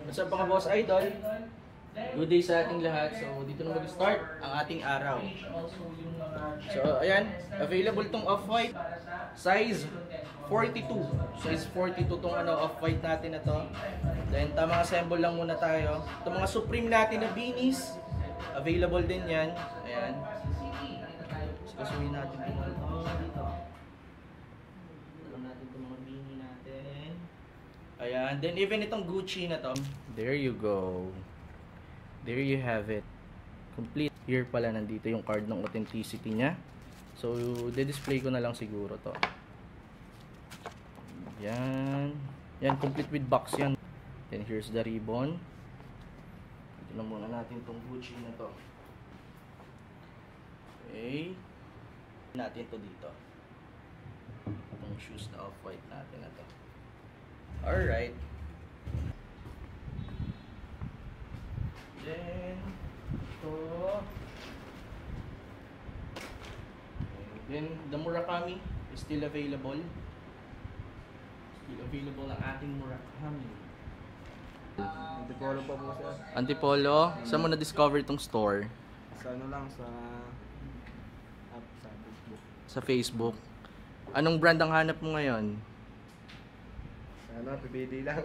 What's up mga boss idol? Good day sa ating lahat. So dito na mag-start ang ating araw. So ayan, available tong off-white size 42. Size 42 tong off-white natin na to. Then tamang assemble lang muna tayo. Itong mga Supreme natin na beanies, available din yan. Ayan. So kasuhin natin ito dito. Alam natin itong mga beanie natin. Ayan, then even itong Gucci na to. There you go. There you have it. Complete. Here pala nandito yung card ng authenticity niya. So, de-display ko na lang siguro to. Yan. Yan, complete with box yan. Then here's the ribbon. Ito na muna natin itong Gucci na to. Okay. Natin to dito. Itong shoes na off-white natin na to. Alright. Then, ito. Then, the Murakami is still available. Still available ang ating Murakami. Antipolo pa po siya. Antipolo? Saan mo na-discover itong store? Sa ano lang, sa Facebook. Sa Facebook. Anong brand ang hanap mo ngayon? Ano, pipili lang.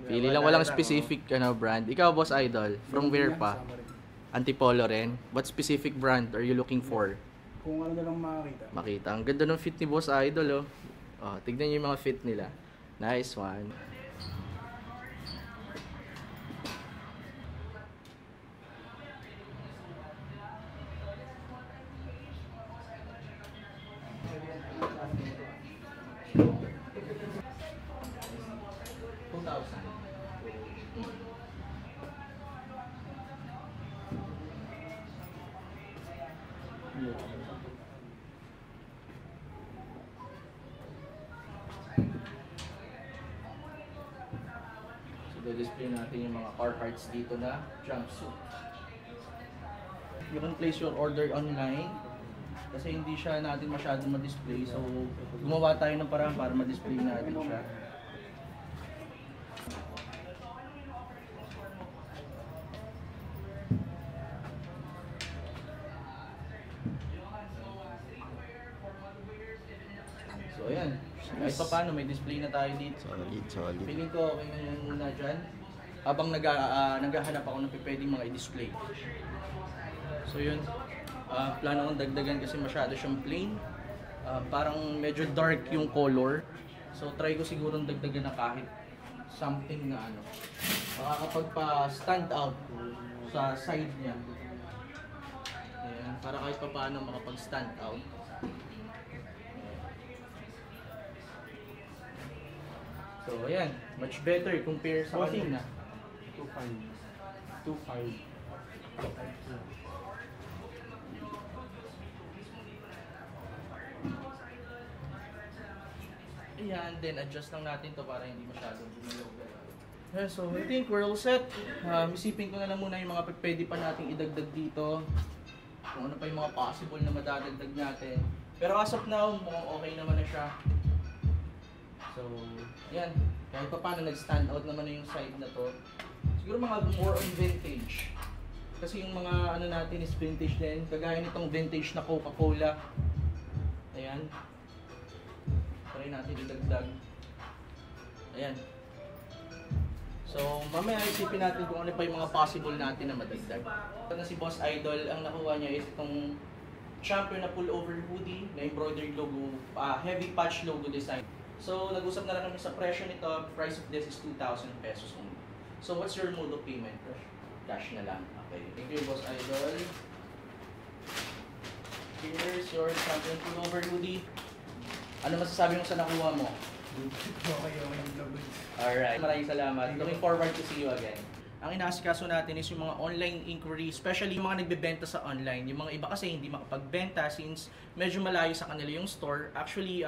Pili lang, walang specific brand. Ikaw, boss idol, from where pa? Antipolo rin. What specific brand are you looking for? Kung ano na lang makakita. Makita. Ang ganda ng fit ni boss idol, oh. Oh, tignan niyo yung mga fit nila. Nice one. So, display natin yung mga Carhartts dito na jumpsuit. You can place your order online kasi hindi siya natin masyadong ma-display. So, gumawa tayo ng paraan para ma-display natin siya. So, ayan. Kahit pa paano, may display na tayo dito. Solid. Feeling ko okay na yan muna dyan. Habang naghahanap ako ng pwedeng mga i-display. So yun, plano kong dagdagan kasi masyado siyang plain. Parang medyo dark yung color. So try ko siguro dagdagan na kahit something na makakapagpa-stand out sa side niya. Ayan, para kahit pa paano makapag-stand out. So ayan, much better compare sa kanina. 2.5. Ayan, then adjust lang natin to para hindi masyadong gumalaw. Yeah, so I think we're all set. Isipin ko na lang muna yung mga pwede pa nating idagdag dito. Kung ano pa yung mga possible na madadagdag natin. Pero as of now, mukhang okay naman na siya. So, yan. Kahit pa paano nag-stand out naman na yung side na to. Siguro mga more on vintage. Kasi yung mga natin is vintage din. Kagaya nitong vintage na Coca-Cola. Ayan. Try natin idagdag. Ayan. So, mamaya isipin natin kung ano pa yung mga possible natin na madagdag. Ito na si Boss Idol, ang nakuha niya is itong Champion na pullover hoodie na embroidered logo, heavy patch logo design. So, nag-usap na lang kami sa presyo nito. Price of this is 2,000 pesos only. So, what's your mode of payment? Cash na lang. Okay. Thank you, Boss Idol. Here's your Champion pullover hoodie. Ano masasabi mo sa nakuha mo? Okay. Alright. Maraming salamat. Looking forward to see you again. Ang inaasikaso natin is yung mga online inquiry, especially yung mga nagbebenta sa online. Yung mga iba kasi hindi makapagbenta since medyo malayo sa kanila yung store. Actually,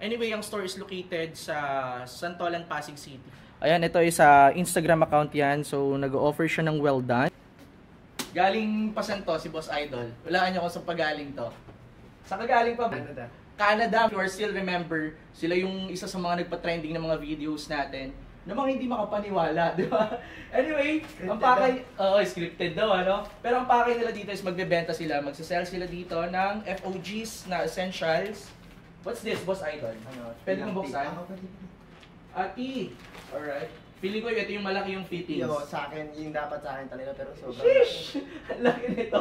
anyway, ang store is located sa Santolan, Pasig City. Ayan, ito is sa Instagram account yan. So, nag-offer siya ng well done. Galing pa saan to, si Boss Idol? Walaan niyo kung saan pagaling to. Saan ka galing pa? Canada. If you still remember, sila yung isa sa mga nagpa-trending ng mga videos natin. namang hindi makapaniwala, di ba? Anyway, ang pakay, scripted daw, ano? Pero ang pakay nila dito is magbebenta sila, magsasell sila dito ng FOGs na essentials. What's this, Boss Idol? Ano, Pwede mong buksan? pwede. Ati! Alright. Feeling ko ito yung malaki yung fittings. Yo, sa akin, yung dapat sa akin talaga, pero sobrang Sheesh! Ang laki nito.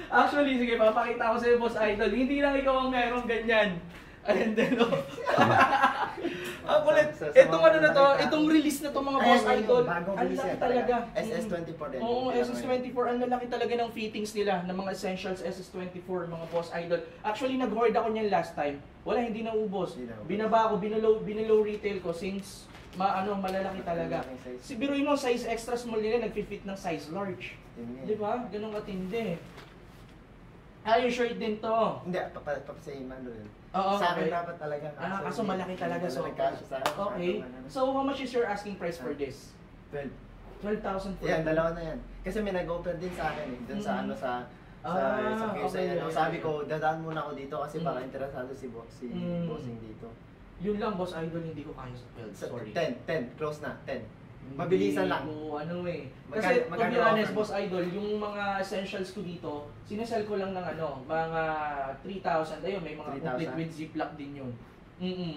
Actually, sige, papakita ko sa'yo, Boss Idol. Hindi lang ikaw ang merong ganyan. Ayan din, no? Ang kulit. Itong ano na to, itong release na to mga Boss Idol. Bagong Ang release laki yan talaga. SS24 din. Oo, SS24. Ang lalaki talaga ng fittings nila, ng mga essentials SS24, mga Boss Idol. Actually, nag-hoard ako niyan last time. Wala, hindi naubos. Binaba ko, binalow retail ko since malalaki talaga. Si biruin mo, size extra small nila, nag-fit ng size large. Di ba? Ganun katindi. Yung shirt din to. Hindi, papasay Mando yun. Oo, Sa akin okay. dapat talaga. Kaso malaki talaga. So, okay. So, how much is your asking price for this? 12. 12,000 for Yan, dalawa na yan. Kasi may nag-open din sa akin eh. Doon sa ano sa QC. Sabi ko, dadaan muna ako dito kasi baka interesado si Bossing dito. Yun lang, Boss Idol, hindi ko kaya sa 12. Sorry. 10. Close na. 10. Mabilisan lang. Kasi, to be honest, Boss Idol, yung mga essentials ko dito, sinesell ko lang ng mga 3,000. Ayun, may mga complete with ziplock din yun.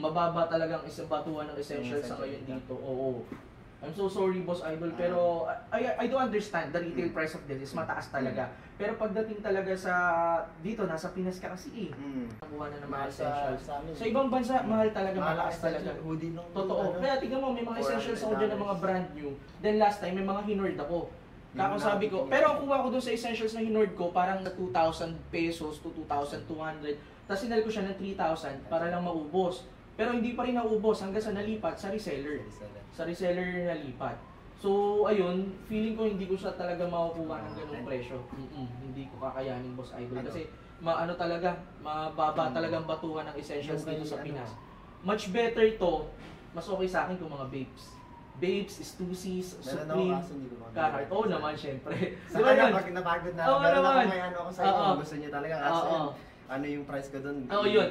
Mababa talagang isang batuan ng essentials sa ngayon dito. Oo. I'm so sorry, Boss Idol, pero I do understand the retail price of this is mataas talaga. Pero pagdating talaga sa dito, nasa Pinas ka kasi nakuha na ng mga essentials. Sa ibang bansa, mahal talaga, mataas talaga. Totoo. Kaya tingnan mo, may mga essentials ako dyan ng mga brand new. Then last time, may mga hinord ako. Kako sabi ko, pero ang kuha ko dun sa essentials na hinord ko, parang na 2,000 pesos to 2,200. Tapos sinal ko siya ng 3,000 para lang maubos. Pero hindi pa rin naubos hanggang sa nalipat sa reseller. Sa reseller nalipat. So, ayun, feeling ko hindi ko siya talaga makukuha ng ganung presyo. Hindi ko kakayanin, Boss Idol. Kasi, talaga, mababa talagang batuhan ng essentials dito sa Pinas. Much better to, mas okay sa akin kung mga babes. Babes, Stussies, Supreme, Carhartt. Oo naman, syempre. Sa kanya, pag napagod na ako, meron ako may ako sa inyo, gusto niyo talaga kasi ano yung price ko doon,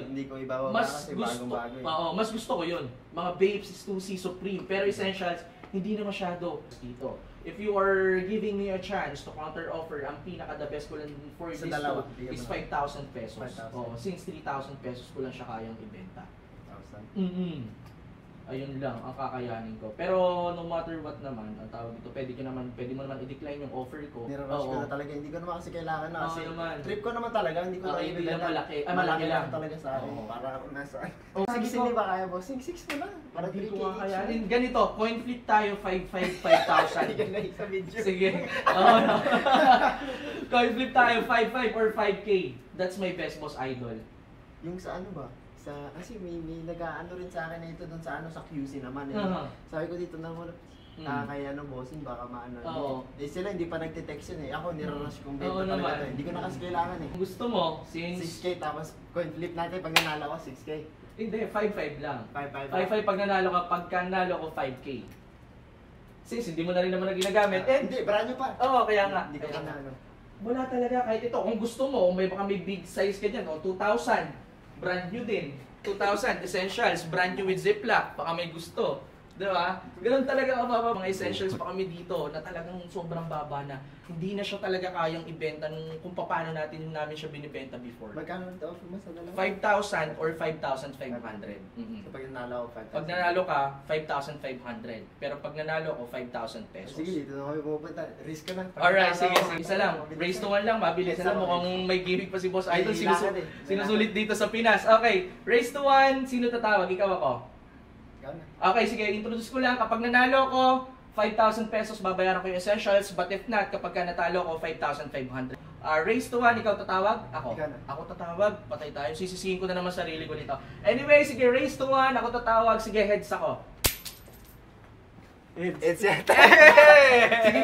hindi ko ibababa kasi bagong-bago eh. Mas gusto ko yun. Mga babes, Stussies, Supreme, pero essentials, hindi na masyado dito. If you are giving me a chance to counter offer, ang pinaka-the best ko lang for this is 5,000 pesos. Since 3,000 pesos ko lang siya kayang ibenta. Ayun lang ang kakayanin ko. Pero no matter what naman, ang tawag dito, pwede mo naman i-decline yung offer ko. Nirurush ko na talaga, hindi ko naman kasi kailangan na kasi trip ko naman talaga, hindi ko talaga ibigay malaki. Malaki lang talaga sa akin para nasa 6 hindi ba kaya, Boss? 6 mo lang. Para 3K each. Ganito, coin flip tayo 5,000. Hindi ka na sa video. Sige. Coin flip tayo 5,500 or 5K. That's my best, Boss Idol. Yung sa ano ba? Kasi may nag-aano rin sa akin na ito doon sa sa QC naman eh. Sabi ko dito na kaya bossing baka maano. Sila hindi pa nagte-text yun eh. Ako nirurush kong benta talaga to. Hindi ko na kasi kailangan eh. Gusto mo since 6K tapos coin flip natin pag nanalo ko 6K. Hindi, 5,500 lang. 5,500 pag nanalo ka, pagka nanalo ko 5K. Since hindi mo na rin naman na ginagamit. Hindi, brand new pa. Oo, kaya nga. Hindi ko na ano. Wala talaga kahit ito. Kung gusto mo, baka may big size ka dyan, 2,000. Brand new din. 2,000 essentials, brand new with ziplock, baka may gusto. Diba? Ganun talaga kababa mga essentials pa kami dito na talagang sobrang baba na. Hindi na siya talaga kayang ibenta kung paano namin siya binibenta before. Magkano ito offer mo sa dalawa? 5,000 or 5,500. Pag nanalo ako 5,000. Pag nanalo ka, 5,500. Pero pag nanalo ko, 5,000 pesos. Sige, dito na kami pupunta. Risk ka na. Alright, sige. Isa lang. Race to 1 lang. Mabilis na mukhang may gimmick pa si Boss Idol. Sinusulit dito sa Pinas. Okay, race to 1. Sino tatawag? Ikaw ako? Okay, sige, introduce ko lang. Kapag nanalo ko, 5,000 pesos babayaran ko yung essentials. But if not, kapag natalo ko, 5,500. Race to 1, ikaw tatawag? Ako. Ako tatawag, patay tayo. Sisisihin ko na naman sarili ko nito. Anyway, sige, race to 1, ako tatawag. Sige, heads ako. It's yet. Sige,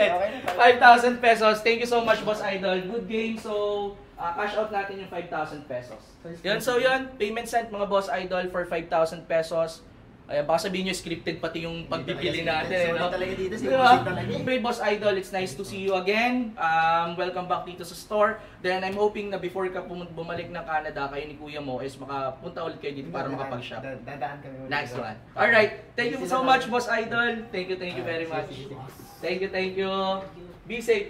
5,000 pesos. Thank you so much, Boss Idol. Good game. So, cash out natin yung 5,000 pesos. Yun, so yun. Payment sent, mga Boss Idol, for 5,000 pesos. Ayan, baka sabihin nyo scripted pati yung pagpipili natin. Solid talaga dito, Diba? talaga. Hey, Boss Idol, it's nice to see you again. Welcome back dito sa store. Then I'm hoping na before ka bumalik ng Canada, kayo ni Kuya Mo is makapunta ulit kayo dito para makapag-shop. Dadaan kami ulit. Nice one. Alright, thank you so much, Boss Idol. Thank you very much. Thank you. Be safe.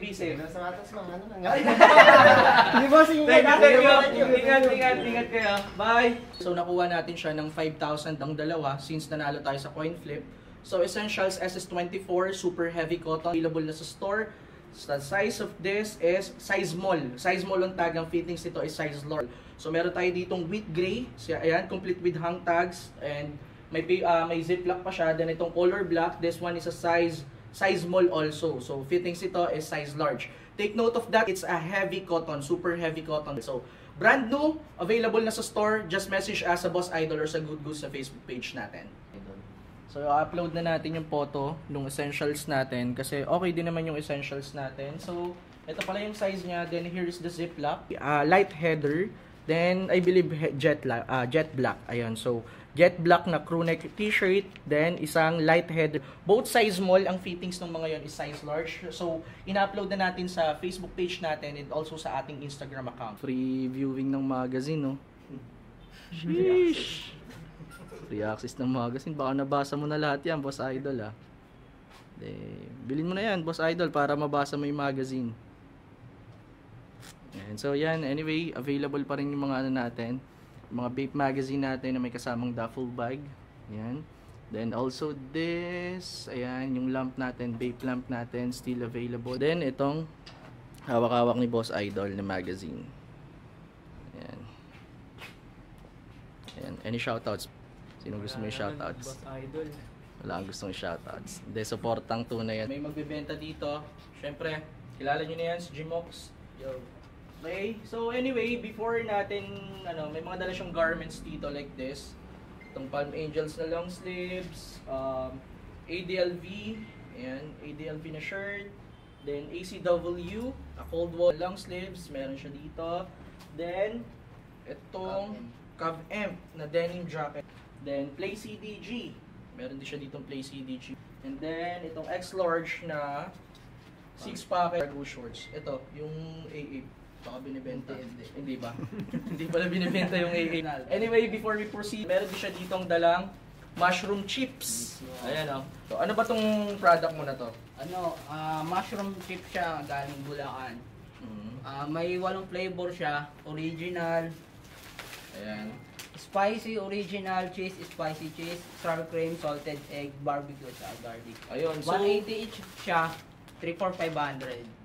Sa atas mo, ano lang. Hindi ba, sige. Thank you. Ingat kayo. Bye. So nakuha natin siya ng 5,000 ang dalawa since nanalo tayo sa coin flip. So Essentials SS24 super heavy cotton available na sa store. The size of this is size small. Size small ang tag, ang fittings nito is size large. So meron tayo ditong wheat gray. So, ayan, complete with hang tags and may ziplock pa siya. Then itong color black, this one is a size small also. So fittings ito is size large. Take note of that, it's a heavy cotton, super heavy cotton. So brand new, available na sa store. Just message us sa Boss Idol or sa Good Goose sa Facebook page natin. So upload na natin yung photo ng essentials natin kasi okay din naman yung essentials natin. So ito pala yung size niya. Then here is the ziplock, light header. Then I believe jet black. Ayan, so jet black na crew neck t-shirt, then isang light header. Both size small, ang fittings ng mga yon is size large. So, ina-upload na natin sa Facebook page natin and also sa ating Instagram account. Free viewing ng magazine, no? Sheesh! Free access ng magazine. Baka nabasa mo na lahat yan, Boss Idol, ah. Bilhin mo na yan, Boss Idol, para mabasa mo yung magazine. And so, yan. Anyway, available pa rin yung mga ano natin. Mga vape magazine natin na may kasamang duffel bag. Ayan. Then also this, ayan, yung lamp natin, vape lamp natin, still available. Then itong hawak-hawak ni Boss Idol na magazine. Ayan. Ayan. Any shoutouts? Sino gusto mo yung shoutouts? Boss Idol. Wala akong gustong shoutouts. Hindi, supportang tunay yan. May magbebenta dito. Syempre, kilala nyo na yan, si Gmox. Yo. Okay, so anyway, before natin, may mga dala siyang garments dito like this. Itong Palm Angels na long sleeves, ADLV, ayan, ADLV na shirt, then ACW, a cold wall long sleeves, meron siya dito. Then, itong Cav Amp na denim jacket. Then, Play CDG, meron din siya ditong Play CDG. And then, itong X-Large na 6-packet cargo shorts. Ito, yung AA. Baka binibenta. Hindi ba? Hindi pala binibenta yung AA. Anyway, before we proceed, meron din siya ditong dalang mushroom chips. Ayan o. So, ano ba tong product mo na to? Mushroom chip siya, galing Bulacan. May 8 flavor siya, original. Ayan. Spicy, original, cheese, spicy cheese, sour cream, salted egg, barbecue, at garlic. Ayun. So, 180 each siya, 3,400.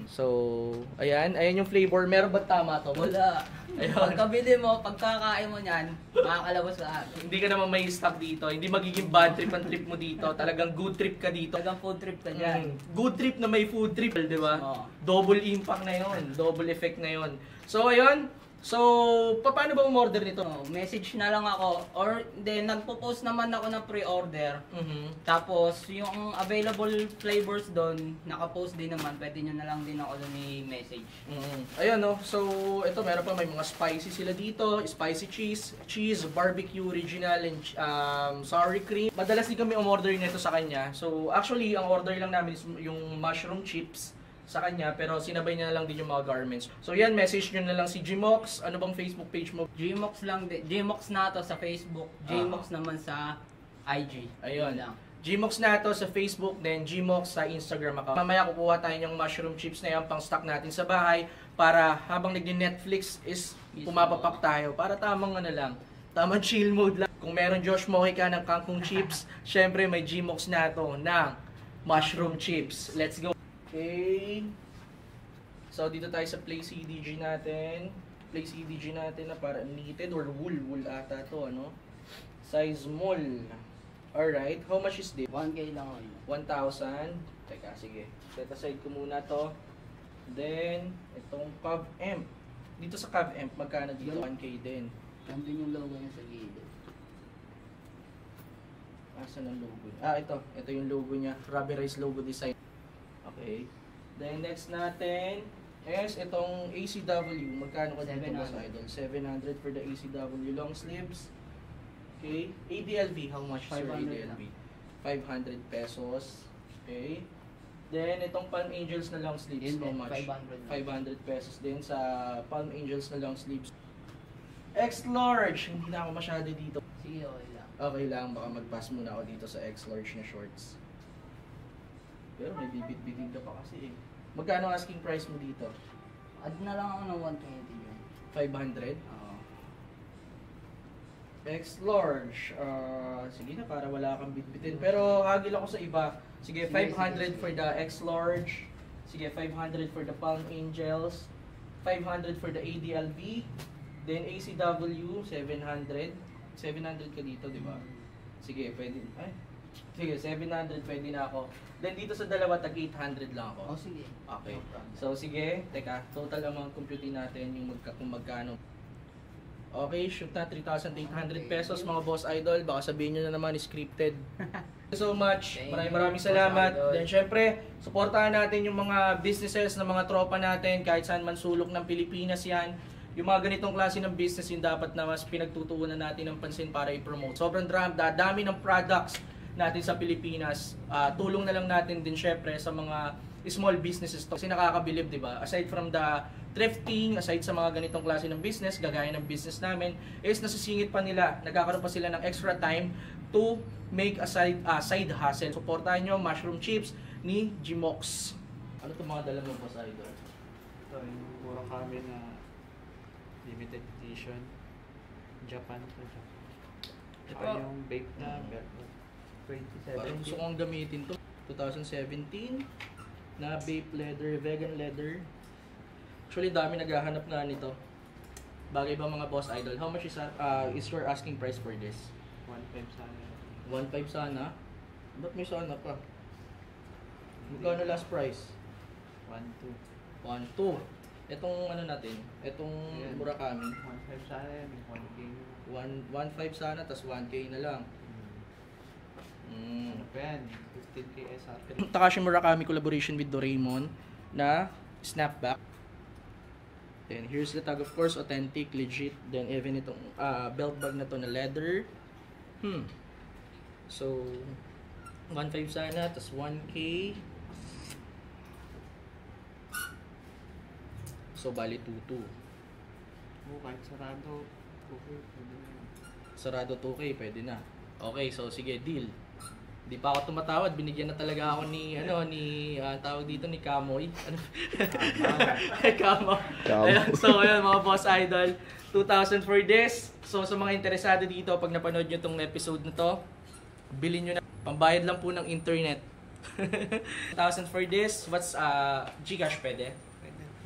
So, ayan yung flavor. Meron ba tama to? Wala. Ayun. Pagkabili mo, pagkakain mo niyan, makakalabas lahat. Hindi ka naman may stock dito. Hindi magiging bad trip ang trip mo dito. Talagang good trip ka dito. Talagang food trip ka dyan. Good trip na may food trip, di ba? Oo. Double impact na yon, double effect na yon. So, ayun. So, paano ba umorder nito? Message na lang ako. Or, then, nagpo-post naman ako ng pre-order. Tapos, yung available flavors doon, naka-post din naman. Pwede nyo na lang din ako doon i-message. Ayun, no? So, ito, meron pa may mga spicy sila dito. Spicy cheese, barbecue, original, and sour cream. Madalas din kami umorder nito sa kanya. So, actually, ang order lang namin is yung mushroom chips sa kanya, pero sinabay niya na lang din yung mga garments. So yan, message nyo na lang si Gmox. Ano bang Facebook page mo? Gmox lang din. Gmox na to sa Facebook. Gmox naman sa IG. Ayun. Gmox na to sa Facebook, then Gmox sa Instagram account. Mamaya kukuha tayo ng mushroom chips na yan pang stock natin sa bahay para habang nagdi-Netflix is pumapapak tayo. Para tamang tamang chill mode lang. Kung meron Josh Mojica ng kangkong chips, syempre may Gmox na to ng mushroom chips. Let's go! Okay. So, dito tayo sa Play CDG natin. Play CDG natin na para knitted or wool ata to, ano? Size small. Alright. How much is this? 1K lang. 1,000. Teka, sige. Set aside ko muna to. Then, itong Cav Amp. Dito sa Cav Amp, magkano dito? 1K din. Nandun yung logo niya sa gilid. Asan ang logo niya? Ito yung logo niya. Rubberized logo design. Okay. Then next natin is itong ACW. Magkano ka dito, Boss Idol? 700 for the ACW long sleeves. Okay. ADLV, how much is your 500 ADLV? 500 pesos. Okay. Then, itong Palm Angels na long sleeves, Yun how din, much? 500 500 pesos din sa Palm Angels na long sleeves. X-large, hindi na ako masyado dito. Sige, okay lang. Okay lang, baka mag-pass muna ako dito sa X-large na shorts. Pero may bibit-bitin ka pa kasi eh. Magkano asking price mo dito? Add na lang ako ng 120 yun. 500? Oo. X-large. Sige na, para wala kang bitbitin. Pero hagil ako sa iba. Sige, 500 for the X-large. Sige, 500 for the Palm Angels. 500 for the ADLV. Then ACW, 700. 700 ka dito, di ba? Sige, pwede. Ay. Sige, 700 pwede na ako. Then dito sa dalawa, tag 800 lang ako. Oh, sige. Okay. No problem. So sige, teka, total amount compute natin yung kung magkano. Okay, shoot na 3,800 pesos mga boss idol. Baka sabihin nyo na naman scripted. Thank you so much. Maraming salamat. Then syempre, suportahan natin yung mga businesses ng mga tropa natin kahit saan man sulok ng Pilipinas yan. Yung mga ganitong klase ng business yung dapat na mas pinagtutuunan natin ng pansin para i-promote. Sobrang dami ng products natin sa Pilipinas. Tulong na lang natin din syempre sa mga small businesses to. Kasi nakakabilib, di ba? Aside from the thrifting, aside sa mga ganitong klase ng business, gagaya ng business namin, is nasisingit pa nila, nagkakaroon pa sila ng extra time to make a side hustle. Supportahan nyo, mushroom chips ni Gmox. Ano itong mga dala mo pa sa idol? Ito, yung mura kami na limited edition. Japan to Japan. Ito yung baked na Parang gusto 2017. kong gamitin to. 2017 na vape leather, vegan leather. Actually, dami naghahanap nga nito. Bagay ba mga boss idol? How much is your asking price for this? 1.5 sana. 1.5 sana? Ba't may sana pa? Magkano last price? 1.2. 1.2. Itong ano natin? Itong Ayan. Murakami. 1.5 sana yan. 1K. 1.5 sana, tas 1K na lang. Ano pa yan? 15K SRP. Takashi Murakami collaboration with Doraemon na snapback. Then here's the tag, of course, authentic, legit. Then even itong belt bag na to na leather. So 1.5 sana, tas 1K. So bali 2.2. Kahit sarado. Okay, pwede na yan. Sarado 2K, pwede na. Okay, so sige, deal. Di pa ako tumatawad, binigyan na talaga ako ni tawag dito ni Kamoy. Ano? Kamoy. Ayan, so ayan mga boss idol, 2,000 for this. So sa mga interesado dito, pag napanood nyo tong episode na to, bilhin nyo na. Pambayad lang po ng internet. 1,000 for this. What's Gcash pwede?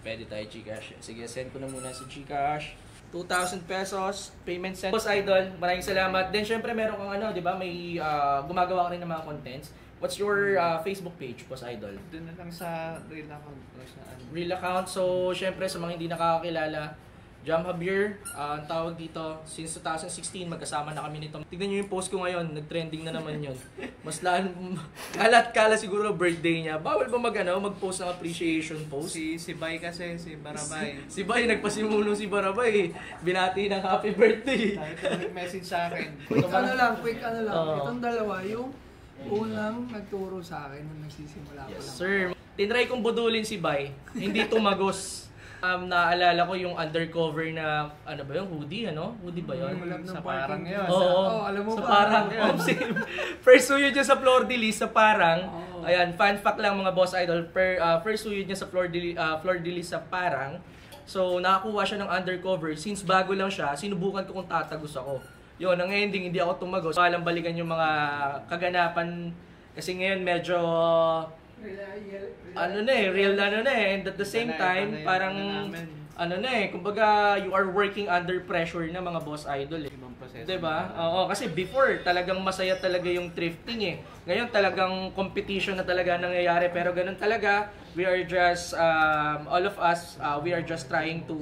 Pwede tayo Gcash. Sige, send ko na muna sa Gcash. 2,000 pesos, payment sent. Boss Idol, maraming salamat. Then syempre meron kang ano, 'di ba? May gumagawa ka rin ng mga contents. What's your Facebook page, Boss Idol? Doon na lang sa real account. Real account. So syempre sa mga hindi nakakakilala, Jam Javier, ang tawag dito, since 2016 magkasama na kami nito. Tignan niyo yung post ko ngayon, nag-trending na naman 'yon. Mas kala siguro birthday niya. Bawal ba mag-post ng appreciation post? Si Bay kasi, si Barabay. Si Bay, nagpasimuno si Barabay. Binati ng happy birthday. Message sa akin. Quick ano lang. Oo. Itong dalawa, yung unang nagturo sa akin nung nagsisimula ko Yes, lang. sir. Tinry kong budulin si Bay. Hindi tumagos. Naalala ko yung undercover na, ano ba yung hoodie, ano? Hoodie ba yun? Yung Sa ng parang parking. yun. Oo, alam mo sa ba? parang. First suyod niya sa Flor de Lis sa parang. Oo. Ayan, fun fact lang mga boss idol. First suyod niya sa Flor de Lis sa parang. So, nakakuha siya ng undercover. Since bago lang siya, sinubukan ko kung tatagos ako. Yun, ang ending, hindi ako tumagos. Walang balikan yung mga kaganapan. Kasi ngayon medyo real and at the same time parang kumbaga you are working under pressure na mga boss idol eh. Ibang proseso. 'Di ba? Oo, kasi before talagang masaya talaga yung thrifting eh. Ngayon talagang competition na talaga nangyayari, pero ganun talaga. We are just all of us we are just trying to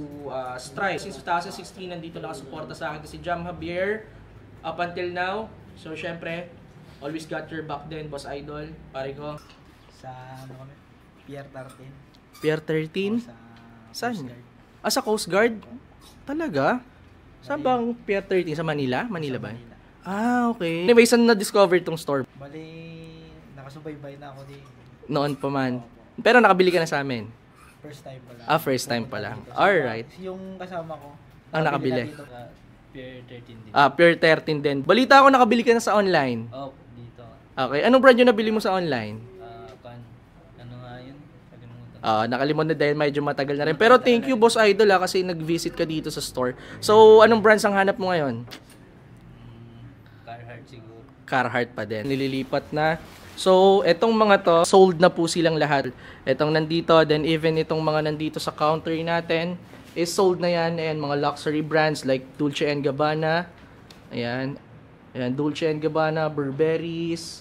strive. Since 2016 nandito nakasuporta sa akin si Jam Javier up until now. So syempre, always got your back din, boss idol. Pare ko. Sa ano kami? Pier 13. Pier 13? Sa Saan? Coast Guard. Sa Coast Guard? Talaga? Saan bang Pier 13? Sa Manila? Manila ba? Manila. Ah, okay. Anyway, saan na-discover tong store? Bali, nakasubaybay na ako din. Noon pa man. Pero nakabili ka na sa amin? First time pa lang. Ah, first time pa lang. Alright. Yung kasama ko. Nakabili. na dito sa Pier 13 din. Ah, Pure 13 din. Balita ko nakabili ka na sa online. Oh, dito. Okay. Anong brand yung nabili mo sa online? Ano nga yun? Kalimutan. Nakalimutan na dahil medyo matagal na rin. Pero thank you, Boss Idol, kasi nag-visit ka dito sa store. So, anong brands ang hanap mo ngayon? Carhartt siguro. Carhartt pa din. Nililipat na. So, etong mga to, sold na po silang lahat. Etong nandito, then even itong mga nandito sa counter natin, is sold na yan. Ayan, mga luxury brands like Dolce & Gabbana. Ayan. Ayan, Dolce & Gabbana, Burberry's.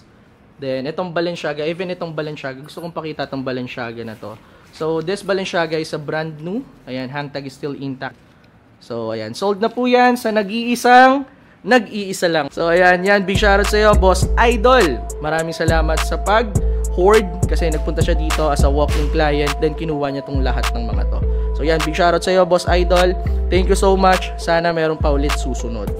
Then, itong Balenciaga, even itong Balenciaga, gusto kong pakita itong Balenciaga na to. So, this Balenciaga is a brand new. Ayan, hang tag is still intact. So, ayan, sold na po yan sa nag-iisa lang. So, ayan, big shoutout sa iyo, Boss Idol. Maraming salamat sa pag-hoard kasi nagpunta siya dito as a walk-in client, then kinuha niya tong lahat ng mga to. So, ayan, big shoutout sa iyo, Boss Idol. Thank you so much. Sana meron pa ulit susunod.